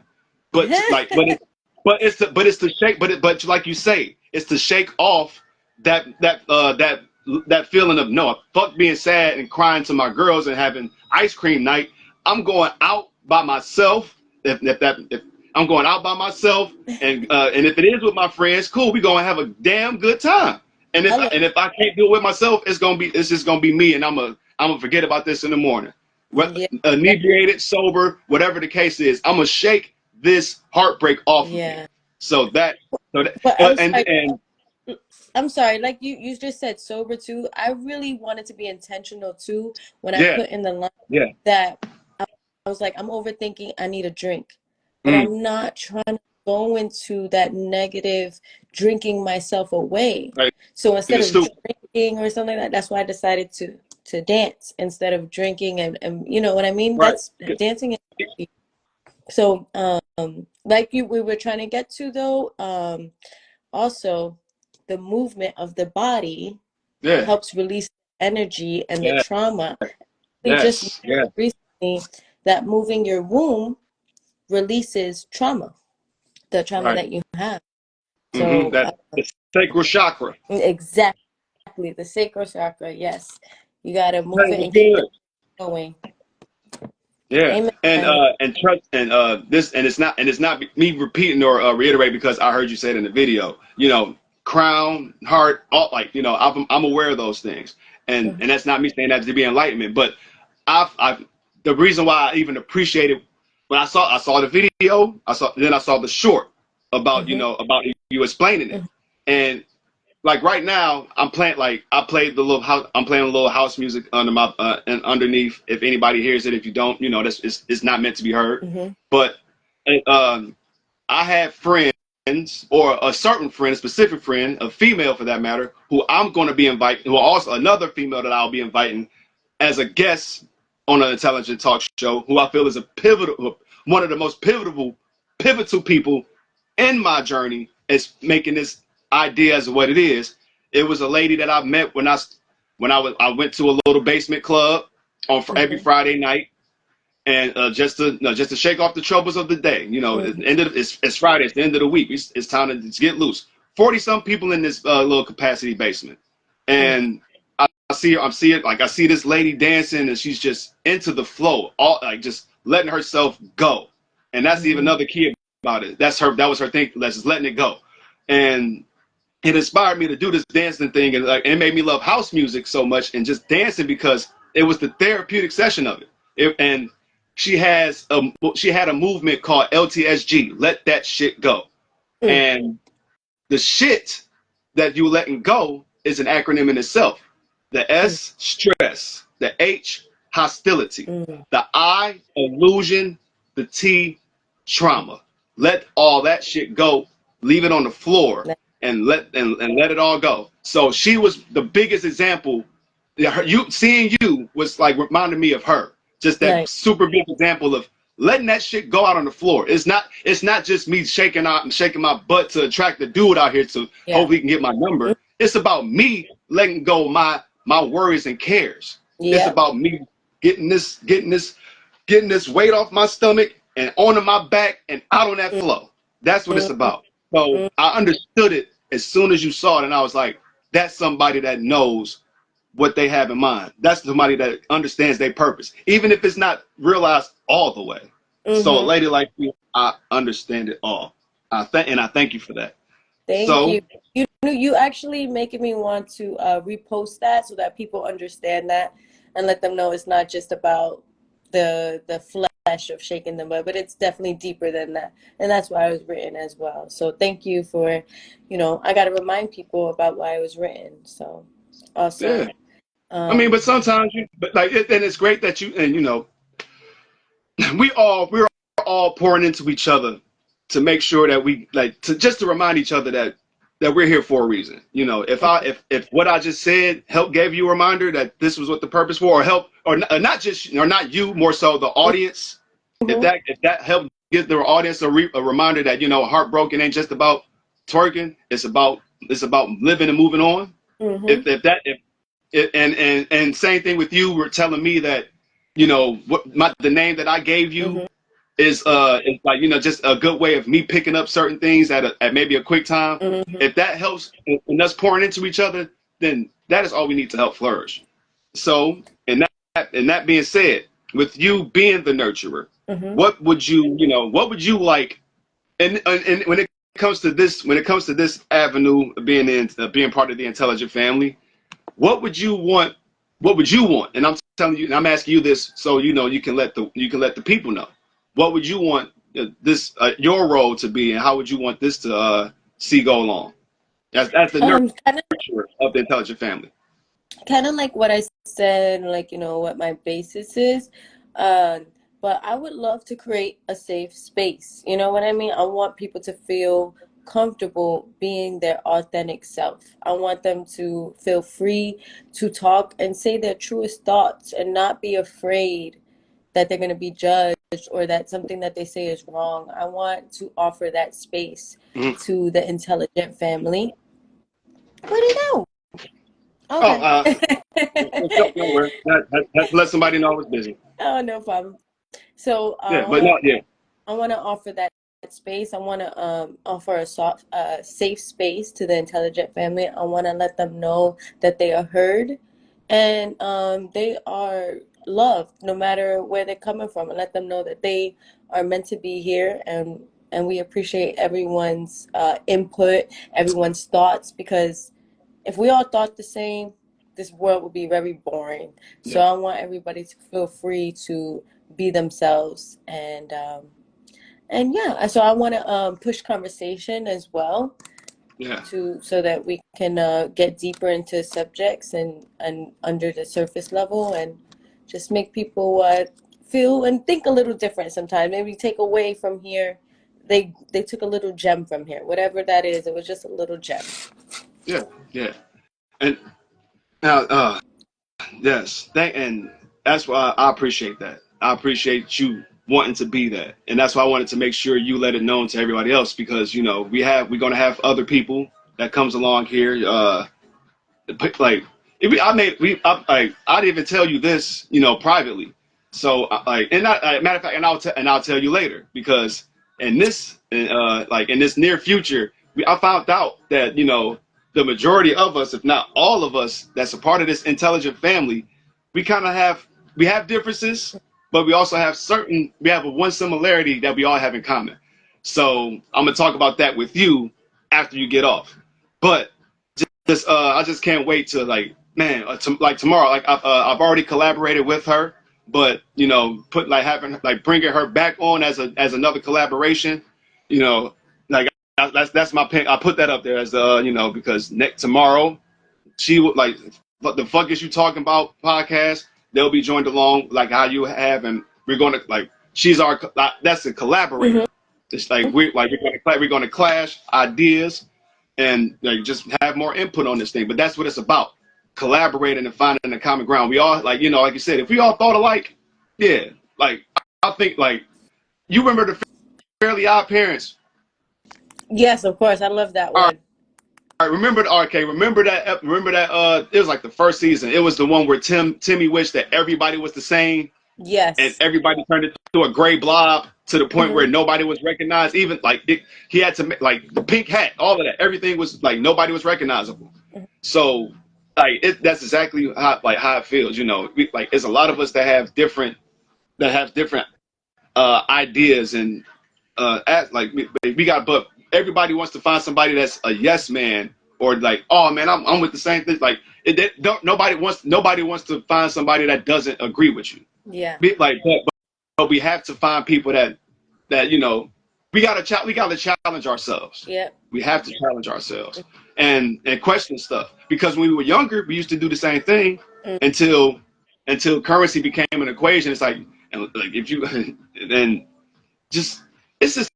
but you. it's to shake, but like you say, it's to shake off that that feeling of no, fuck being sad and crying to my girls and having ice cream night. I'm going out by myself. If I'm going out by myself, and if it is with my friends, cool, we gonna have a damn good time. Hello. And if I can't do it with myself, it's just gonna be me, and I'm gonna forget about this in the morning. Yeah, Inebriated, sober, whatever the case is, I'm gonna shake this heartbreak off of me. yeah. So that, But and I'm sorry, like you just said sober too. I really wanted to be intentional too when I yeah, put in the line yeah, that I was like, I'm overthinking, I need a drink. But mm, I'm not trying to go into that negative drinking myself away. right. So And instead it's of stupid. drinking or something like that, that's why I decided to dance instead of drinking and you know what I mean? Right. That's dancing is so like we were trying to get to though, also the movement of the body Yeah. helps release energy and the Yeah. trauma. We just Yes. Yeah. recently that moving your womb releases trauma, the trauma Right. that you have. Mm-hmm. So That the sacral chakra. exactly the sacral chakra. Yes, you got to move That it was and keep it good. going. Yeah, Amen. and trust this, and it's not me repeating or reiterate because I heard you say it in the video. You know, crown, heart, all like I'm aware of those things, and Mhm, that's not me saying that to be enlightenment, but I've the reason why I even appreciated when I saw the video, I saw the short about mhm, about you explaining it, mhm, and like right now, I'm playing like I played the little house. I'm playing a little house music under my and underneath. If anybody hears it, if you don't, that's it's not meant to be heard. mhm, But um, I have friends or a certain friend, a specific friend, a female for that matter, who I'm going to be inviting, who also another female that I'll be inviting as a guest on an intelligent talk show, who I feel is a pivotal, one of the most pivotal people in my journey is making this idea as what it is. It was a lady that I met when I went to a little basement club on every mhm, Friday night, and just to shake off the troubles of the day. At mhm, the end of it's Friday, it's the end of the week. It's time to get loose. 40 some people in this little capacity basement, mhm, and I see this lady dancing, and she's just into the flow, all like just letting herself go. And that's even mhm, another key about it. That was her thing. That's just letting it go, and it inspired me to do this dancing thing, and it made me love house music so much and just dancing because it was the therapeutic session of and she had a movement called LTSG, let that shit go, mhm, and the shit that you letting go is an acronym in itself. The S, stress. The H, hostility. mhm, The I, illusion. The T, trauma. Let all that shit go. Leave it on the floor mhm. and let it all go. So she was the biggest example. Seeing you was like reminding me of her. Just that Nice. super big example of letting that shit go out on the floor. It's not just me shaking out and shaking my butt to attract the dude out here to Yeah. hope he can get my number. It's about me letting go of my worries and cares. It's Yep. about me getting this weight off my stomach and onto my back and out on that flow. That's what it's Mhm, about. So mhm. I understood it as soon as you saw it, and I was like, that's somebody that knows what they have in mind. That's somebody that understands their purpose, even if it's not realized all the way. So a Mhm. lady like you, I understand it all. I thank you for that. Thank So you. You actually making me want to repost that so that people understand that and let them know it's not just about the flesh of shaking them up, but it's definitely deeper than that. And that's why it was written as well. So thank you for, I got to remind people about why it was written. So yeah, awesome. I mean, Um, but sometimes but like, and it's great that we're all pouring into each other to make sure that we like to just to remind each other that we're here for a reason. If what I just said helped gave you a reminder that this was what the purpose for, or help, or not you, more so the audience. If mhm, that helped give the audience a reminder that heartbroken ain't just about twerking. It's about living and moving on. mhm, And same thing with you. Were telling me that the name that I gave you mhm, is like just a good way of me picking up certain things at maybe a quick time. mhm, If that helps and us pouring into each other, then that is all we need to help flourish. So, and that being said, with you being the nurturer, mhm. what would you like? And when it comes to this avenue of being part of the intelligent family, what would you want? What would you want? And I'm telling you, and I'm asking you this so you can let the people know. What would you want this your role to be, and how would you want this to see go along as the Kind of nurturer of the Intelligent Family? kind of like what I said, like, what my basis is. Um, but I would love to create a safe space. You know what I mean? I want people to feel comfortable being their authentic self. I want them to feel free to talk and say their truest thoughts and not be afraid that they're going to be judged or that something that they say is wrong. I want to offer that space Mhm. to the Intelligent family. Where'd he go? Oh, Okay. don't worry. Let somebody know I was busy. Oh, no problem. So Yeah, but no, yeah, I want to offer that space. I want to offer a safe space to the Intelligent family. I want to let them know that they are heard and they are loved, no matter where they're coming from, and let them know that they are meant to be here, and we appreciate everyone's input, everyone's thoughts, because if we all thought the same, this world would be very boring. So yeah, I want everybody to feel free to be themselves, and yeah. So I want to push conversation as well yeah, to so that we can get deeper into subjects and under the surface level, and just make people feel and think a little different sometimes. Maybe take away from here. They took a little gem from here, whatever that is. It was just a little gem. yeah, yeah. And now, yes, and that's why I appreciate that. I appreciate you wanting to be that, and that's why I wanted to make sure you let it known to everybody else, because we're gonna have other people that comes along here. Like I made I didn't even tell you this, privately. So matter of fact, and I'll tell you later, because in this in this near future, I found out that the majority of us, if not all of us, that's a part of this intelligent family, we kind of have differences, but we also we have one similarity that we all have in common. So I'm gonna talk about that with you after you get off, but just I just can't wait to like tomorrow. Like I've already collaborated with her, but put like having like bringing her back on as another collaboration. You know, like that's my pick. I put that up there as because next tomorrow she would like, what the fuck is you talking about podcast. They'll be joined along like how you have, and we're gonna like she's our that's a collaborator. It's like we're gonna clash ideas and like just have more input on this thing. But that's what it's about: collaborating and finding a common ground. We all like you said, if we all thought alike, yeah. Like I think like you remember the Fairly Odd Parents. Yes, of course. I love that All right, one. all right, remember okay, remember that it was like the first season. It was the one where Timmy wished that everybody was the same and Yes. everybody turned into a gray blob to the point where Hmm. nobody was recognized. Even like he had to like the pink hat, all of that, everything was like nobody was recognizable. So like that's exactly how it feels. Like it's a lot of us that have different ideas and like we got, but everybody wants to find somebody that's a yes man, or like, oh man, I'm with the same thing. Like don't nobody wants to find somebody that doesn't agree with you. Yeah. Like but we have to find people that we gotta challenge ourselves. Yep. We have to challenge ourselves and question stuff, because when we were younger, we used to do the same thing Mm. until currency became an equation. It's like, and like if you then just it's just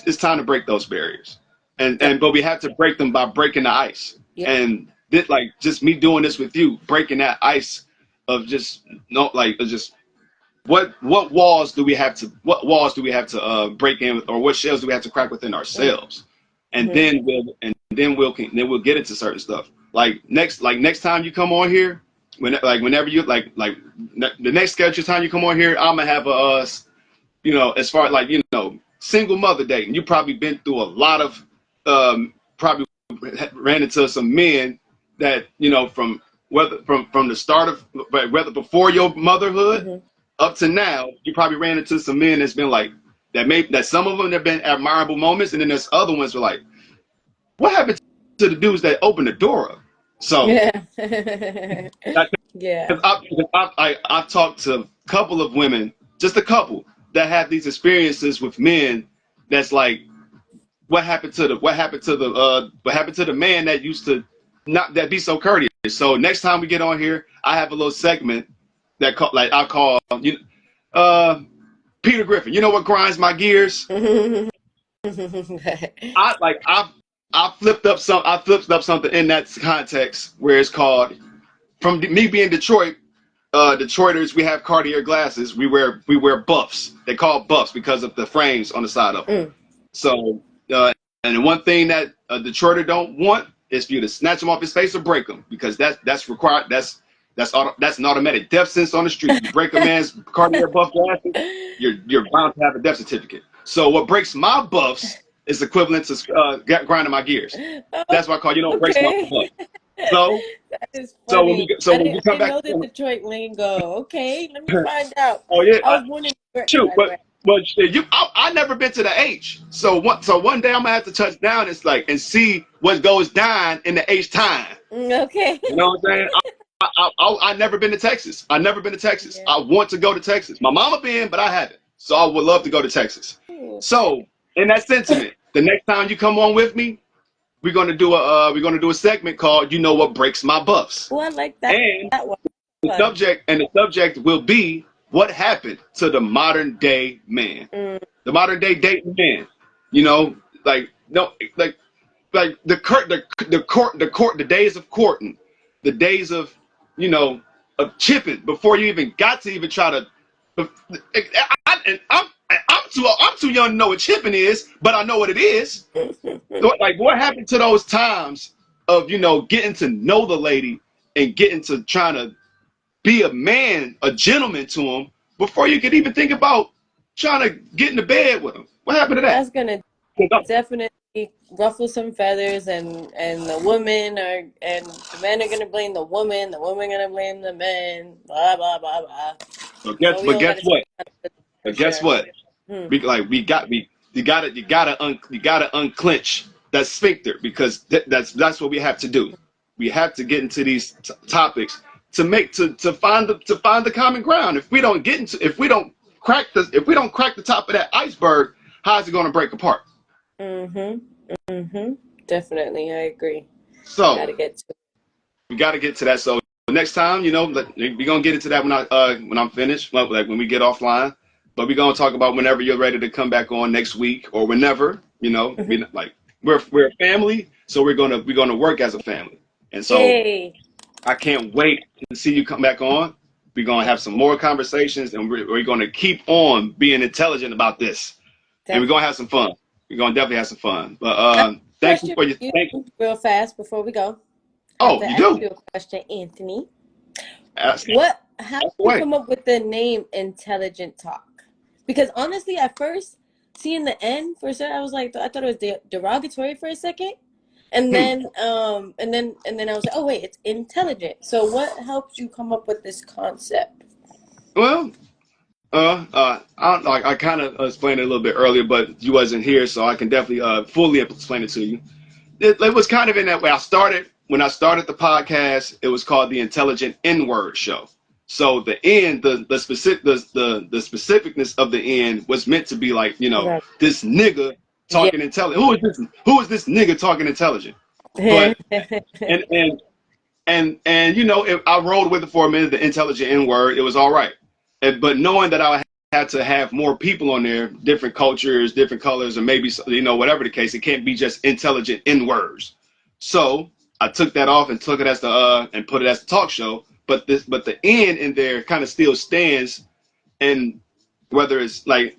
it's time to break those barriers, Yep. but we have to break them by breaking the ice. Yep. And like just me doing this with you, breaking that ice of just no like just what walls do we have to break in, or what shells do we have to crack within ourselves, and Mm-hmm. then we'll get into certain stuff. Next time you come on here, whenever you the next scheduled time you come on here, I'm gonna have as far as single mother dating. You probably been through a lot of probably ran into some men that from whether from the start of whether before your motherhood Mm-hmm. up to now, you probably ran into some men that's been like that some of them have been admirable moments, and then there's other ones were like, what happened to the dudes that opened the door up? So Yeah. I, Yeah. 'cause I've talked to a couple of women, just a couple, that have these experiences with men that's like, what happened to the man that used to not that be so courteous. So next time we get on here, I have a little segment that I call Peter Griffin. You know what grinds my gears? I like I flipped up something in that context where it's called, from me being Detroit, Detroiters, we have Cartier glasses. We wear buffs. They call buffs because of the frames on the side of them. So and one thing that a Detroiter don't want is for you to snatch him off his face or break him, because that's required. That's an automatic death sentence on the street. You break a man's Cartier buff glasses, you're bound to have a death certificate. So what breaks my buffs is equivalent to grinding my gears. That's why I call, breaks my buff. So that is so funny. when we come I back, know the Detroit lingo. Okay, let me find out. oh yeah, I was born in New York, shoot, by the way. but I never been to the H. So one day I'm gonna have to touch down and see what goes down in the H time. Okay. You know what I'm saying? I never been to Texas. I never been to Texas. Yeah. I want to go to Texas. My mama been, but I haven't. So I would love to go to Texas. Ooh. So in that sentiment, the next time you come on with me, we're gonna do a segment called "You Know What Breaks My Buffs." Oh, I like that. And That one. the subject will be what happened to the modern day man, the modern day dating man. Like the days of courting, the days of of chipping before you even got to even try to. I'm too young to know what chipping is, but I know what it is. Like, what happened to those times of getting to know the lady and getting to trying to be a man, a gentleman to him before you could even think about trying to get into bed with him? What happened to that? That's gonna definitely ruffle some feathers, and the men are gonna blame the woman gonna blame the men, blah blah blah blah. But guess what? But guess what? You gotta unclench that sphincter, because that's what we have to do. We have to get into these topics to find the common ground. If we don't crack the top of that iceberg, how's it gonna break apart? Definitely, I agree. So we gotta get to that. So next time, we're gonna get into that when I'm finished, like when we get offline. But we're gonna talk about whenever you're ready to come back on next week or whenever. Like we're a family, so we're gonna work as a family. And so Yay. I can't wait to see you come back on. We're gonna have some more conversations, and we're gonna keep on being intelligent about this. Definitely. And we're gonna have some fun. We're gonna definitely have some fun. But thank you for your real fast before we go. Oh, you do? You a question, Anthony. How did you come up with the name N-Telligent Talk? Because honestly, at first, seeing the N for a second, I was like, I thought it was derogatory for a second, and then I was like, oh wait, it's intelligent. So what helped you come up with this concept? Well, I kind of explained it a little bit earlier, but you wasn't here, so I can definitely fully explain it to you. It was kind of in that way. When I started the podcast, it was called the N-Telligent N-Word Show. So the N, the specificness of the N was meant to be like, this nigga talking intelligent. Who is this nigga talking intelligent? But and I rolled with it for a minute, the N-Telligent N-Word. It was all right. But knowing that I had to have more people on there, different cultures, different colors, or maybe whatever the case, it can't be just intelligent N-words. So I took that off and took it as and put it as the talk show. But the N in there kind of still stands, and whether it's I'll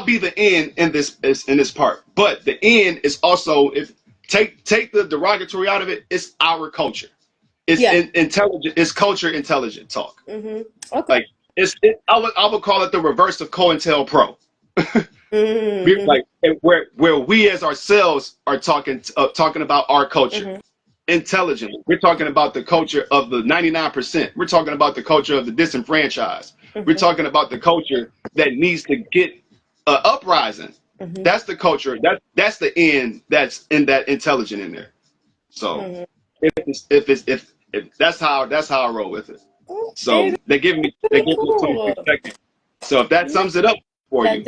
be the N in this part, but the N is also, if take the derogatory out of it, it's our culture. It's intelligent. It's culture intelligent talk. Okay. Like I would call it the reverse of COINTELPRO. Like where we as ourselves are talking about our culture intelligently. We're talking about the culture of the 99%. We're talking about the culture of the disenfranchised. We're talking about the culture that needs to get uprising. That's the culture. That's the end. That's in that intelligent in there. So if that's how I roll with it. So they give me some perspective. So if that Yeah, sums it up for that you,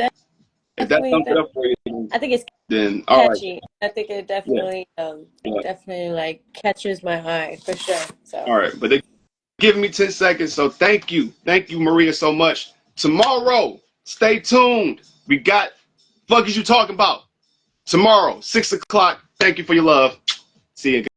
if that sums it definitely. up for you, I think it's then all right. catchy. I think it Yeah. Yeah. definitely like catches my eye for sure. So All right. But they giving me 10 seconds. So thank you. Thank you, Maria, so much. Tomorrow, stay tuned. We got fuck is you talking about? Tomorrow, 6 o'clock. Thank you for your love. See you.